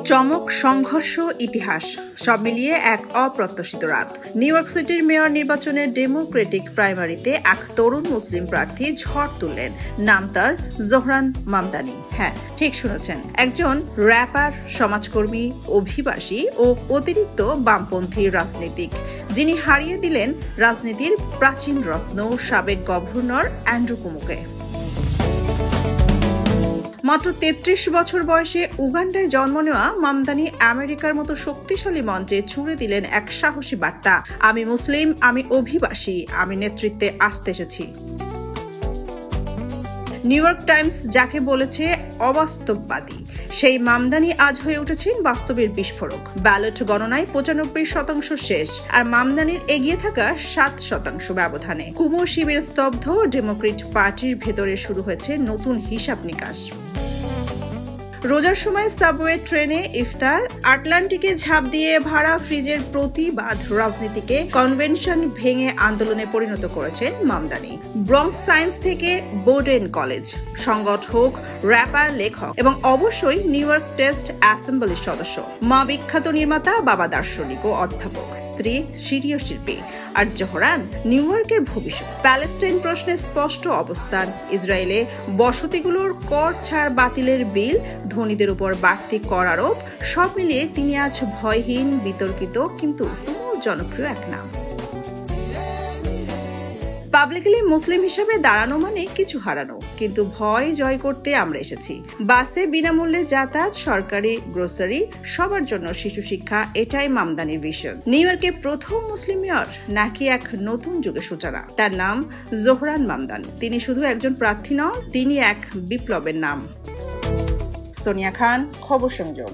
চমক, সংঘর্ষ, ইতিহাস সব মিলিয়ে এক অপ্রত্যাশিত রাত। নিউ ইয়র্ক সিটির মেয়র নির্বাচনে ডেমোক্রেটিক প্রাইমারিতে এক তরুণ মুসলিম প্রার্থী ঝড় তুললেন। নাম তার জোহরান মামদানি। হ্যাঁ, ঠিক শুনেছেন, একজন র্যাপার, সমাজকর্মী, অভিবাসী ও অতিরিক্ত বামপন্থী রাজনীতিক, যিনি হারিয়ে দিলেন রাজনীতির প্রাচীন রত্ন সাবেক গভর্নর অ্যান্ড্রু কুমোকে। মাত্র ৩৩ বছর বয়সে উগান্ডায় জন্ম নেওয়া মামদানি আমেরিকার মতো শক্তিশালী মঞ্চে ছুড়ে দিলেন এক সাহসী বার্তা: আমি মুসলিম, আমি অভিবাসী, আমি নেতৃত্বে আসতে এসেছি। নিউ ইয়র্ক টাইমস যাকে বলেছে অবাস্তববাদী, সেই মামদানি আজ হয়ে উঠেছেন বাস্তবের বিস্ফোরক। ব্যালট গণনায় ৯৫% শেষ, আর মামদানির এগিয়ে থাকা ৭% ব্যবধানে। কুমো শিবির স্তব্ধ, ডেমোক্রেট পার্টির ভেতরে শুরু হয়েছে নতুন হিসাব নিকাশ। রোজার সময় সাবওয়ে, ট্রেনে ইফতার, আটলান্টিকে ঝাঁপ দিয়ে ভাড়া ফ্রিজের প্রতিবাদ রাজনীতিকে কনভেনশন ভেঙে আন্দোলনে পরিণত করেছেন মামদানি। ব্রঙ্কস সায়েন্স থেকে বোডেন কলেজ, সংগঠক, র্যাপার, লেখক এবং অবশ্যই নিউ ইয়র্ক টেস্ট অ্যাসেম্বলির সদস্য। মা বিখ্যাত নির্মাতা, বাবা দার্শনিক ও অধ্যাপক, স্ত্রী সিরীয় শিল্পী। আর জোহরান নিউ ইয়র্কের ভবিষ্যৎ। প্যালেস্টাইন প্রশ্নে স্পষ্ট অবস্থান, ইসরায়েলে বসতিগুলোর কর ছাড় বাতিলের বিল, ধনীদের উপর বাড়তি কর আরোপ, সব মিলিয়ে তিনি আজ ভয়হীন, বিতর্কিত কিন্তু তুমুল জনপ্রিয় এক নাম। পাবলিকলি মুসলিম হিসেবে দাঁড়ানো মানে কিছু হারানো, কিন্তু ভয় জয় করতে আমরা এসেছি। বাসে বিনামূল্যে যাতায়াত, সরকারি গ্রোসারি, সবার জন্য শিশু শিক্ষা, এটাই মামদানির ভিশন। নিউ ইয়র্কে প্রথম মুসলিম মেয়র, নাকি এক নতুন যুগের সূচনা? তার নাম জোহরান মামদানি। তিনি শুধু একজন প্রার্থী নন, তিনি এক বিপ্লবের নাম। সোনিয়া খান, খবর সংযোগ।